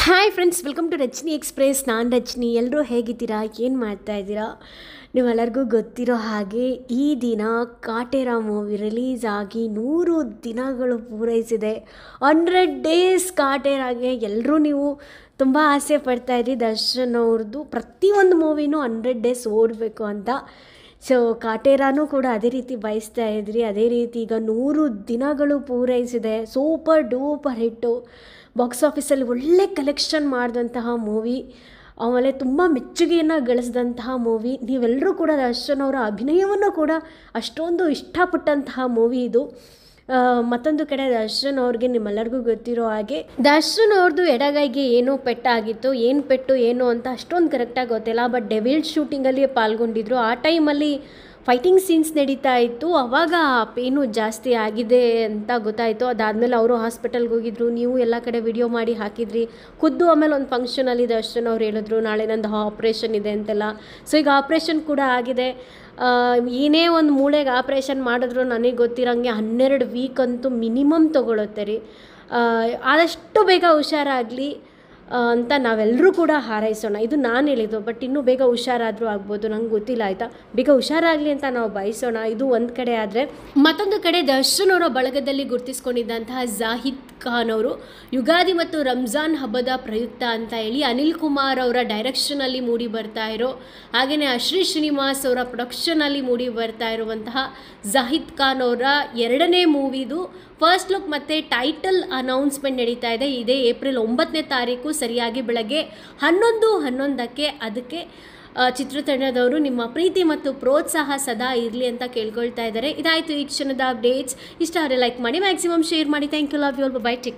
Hi friends, welcome to Rachani express. ನಾನು ರಚನಿ. ಎಲ್ಲರೂ ಹೇಗಿದ್ದೀರಾ? ಏನು ಮಾಡ್ತಾಯಿದ್ದೀರಾ? ನೀವೆಲ್ಲರಿಗೂ ಗೊತ್ತಿರೋ ಹಾಗೆ ಈ ದಿನ ಕಾಟೇರ ಮೂವಿ ರಿಲೀಸ್ ಆಗಿ 100 ದಿನಗಳು ಪೂರೈಸಿದೆ. 100 ಡೇಸ್ ಕಾಟೇರಾಗೆ ಎಲ್ಲರೂ ನೀವು ತುಂಬ ಆಸೆ ಪಡ್ತಾಯಿದ್ರಿ ದರ್ಶನ್ ಅವ್ರದ್ದು ಪ್ರತಿಯೊಂದು ಮೂವಿನೂ 100 ಡೇಸ್ ಓಡಬೇಕು ಅಂತ. ಸೊ ಕಾಟೇರಾನೂ ಕೂಡ ಅದೇ ರೀತಿ ಬಯಸ್ತಾ ಇದ್ರಿ. ಅದೇ ರೀತಿ ಈಗ 100 ದಿನಗಳು ಪೂರೈಸಿದೆ. ಸೂಪರ್ ಡೂಪರ್ ಹಿಟ್ಟು. ಬಾಕ್ಸ್ ಆಫೀಸಲ್ಲಿ ಒಳ್ಳೆ ಕಲೆಕ್ಷನ್ ಮಾಡಿದಂತಹ ಮೂವಿ, ಆಮೇಲೆ ತುಂಬ ಮೆಚ್ಚುಗೆಯನ್ನು ಗಳಿಸಿದಂತಹ ಮೂವಿ. ನೀವೆಲ್ಲರೂ ಕೂಡ ದರ್ಶನ್ ಅವರ ಅಭಿನಯವನ್ನು ಕೂಡ ಅಷ್ಟೊಂದು ಇಷ್ಟಪಟ್ಟಂತಹ ಮೂವಿ ಇದು. ಮತ್ತೊಂದು ಕಡೆ ದರ್ಶನ್ ಅವ್ರಿಗೆ ನಿಮ್ಮೆಲ್ಲರಿಗೂ ಗೊತ್ತಿರೋ ಹಾಗೆ ದರ್ಶನ್ ಅವ್ರದ್ದು ಎಡಗೈಗೆ ಏನೋ ಪೆಟ್ಟಾಗಿತ್ತು. ಏನು ಪೆಟ್ಟು ಏನು ಅಂತ ಅಷ್ಟೊಂದು ಕರೆಕ್ಟಾಗಿ ಗೊತ್ತಿಲ್ಲ. ಬಟ್ ಡೆವಿಲ್ ಶೂಟಿಂಗಲ್ಲಿ ಪಾಲ್ಗೊಂಡಿದ್ರು. ಆ ಟೈಮಲ್ಲಿ ಫೈಟಿಂಗ್ ಸೀನ್ಸ್ ನಡೀತಾ ಇತ್ತು. ಆವಾಗ ಪೇನು ಜಾಸ್ತಿ ಆಗಿದೆ ಅಂತ ಗೊತ್ತಾಯಿತು. ಅದಾದಮೇಲೆ ಅವರು ಹಾಸ್ಪಿಟಲ್ಗೆ ಹೋಗಿದ್ರು. ನೀವು ಎಲ್ಲ ಕಡೆ ವಿಡಿಯೋ ಮಾಡಿ ಹಾಕಿದ್ರಿ ಖುದ್ದು. ಆಮೇಲೆ ಒಂದು ಫಂಕ್ಷನಲ್ಲಿ ದರ್ಶನ್ ಅವ್ರು ಹೇಳಿದ್ರು ನಾಳೆ ನಂದು ಆಪ್ರೇಷನ್ ಇದೆ ಅಂತೆಲ್ಲ. ಸೊ ಈಗ ಆಪ್ರೇಷನ್ ಕೂಡ ಆಗಿದೆ. ಏನೇ ಒಂದು ಮೂಳೆಗೆ ಆಪ್ರೇಷನ್ ಮಾಡಿದ್ರು ನನಗೆ ಗೊತ್ತಿರೋಂಗೆ 12 ವೀಕ್ ಅಂತೂ ಮಿನಿಮಮ್ ತೊಗೊಳುತ್ತೆ ರೀ. ಆದಷ್ಟು ಬೇಗ ಹುಷಾರಾಗಲಿ ಅಂತ ನಾವೆಲ್ಲರೂ ಕೂಡ ಹಾರೈಸೋಣ. ಇದು ನಾನು ಹೇಳಿದ್ದು, ಬಟ್ ಇನ್ನೂ ಬೇಗ ಹುಷಾರಾದರೂ ಆಗ್ಬೋದು, ನಂಗೆ ಗೊತ್ತಿಲ್ಲ ಆಯಿತಾ. ಬೇಗ ಹುಷಾರಾಗಲಿ ಅಂತ ನಾವು ಬಯಸೋಣ. ಇದು ಒಂದು ಕಡೆ ಆದರೆ, ಮತ್ತೊಂದು ಕಡೆ ದರ್ಶನ್ ಅವರ ಬಳಗದಲ್ಲಿ ಗುರುತಿಸ್ಕೊಂಡಿದ್ದಂತಹ ಜಾಹಿದ್ ಖಾನ್ ಅವರು ಯುಗಾದಿ ಮತ್ತು ರಂಜಾನ್ ಹಬ್ಬದ ಪ್ರಯುಕ್ತ ಅಂತ ಹೇಳಿ ಅನಿಲ್ ಕುಮಾರ್ ಅವರ ಡೈರೆಕ್ಷನಲ್ಲಿ ಮೂಡಿ ಬರ್ತಾ ಇರೋ, ಹಾಗೆಯೇ ಅಶ್ರೀ ಶ್ರೀನಿವಾಸ್ ಅವರ ಪ್ರೊಡಕ್ಷನಲ್ಲಿ ಮೂಡಿ ಬರ್ತಾ ಇರುವಂತಹ ಜಾಹಿದ್ ಖಾನ್ ಅವರ 2ನೇ ಮೂವಿದು ಫಸ್ಟ್ ಲುಕ್ ಮತ್ತು ಟೈಟಲ್ ಅನೌನ್ಸ್ಮೆಂಟ್ ನಡೀತಾ ಇದೆ. ಇದೇ ಏಪ್ರಿಲ್ 9ನೇ ತಾರೀಕು ಸರಿಯಾಗಿ ಬೆಳಗ್ಗೆ 11:11ಕ್ಕೆ. ಅದಕ್ಕೆ ಚಿತ್ರತಂಡದವರು ನಿಮ್ಮ ಪ್ರೀತಿ ಮತ್ತು ಪ್ರೋತ್ಸಾಹ ಸದಾ ಇರಲಿ ಅಂತ ಕೇಳ್ಕೊಳ್ತಾ ಇದ್ದಾರೆ. ಇದಾಯಿತು ಈ ಕ್ಷಣದ ಅಪ್ಡೇಟ್ಸ್. ಇಷ್ಟ ಆದರೆ ಲೈಕ್ ಮಾಡಿ, ಮ್ಯಾಕ್ಸಿಮಮ್ ಶೇರ್ ಮಾಡಿ. Thank you, love you all, bye. Take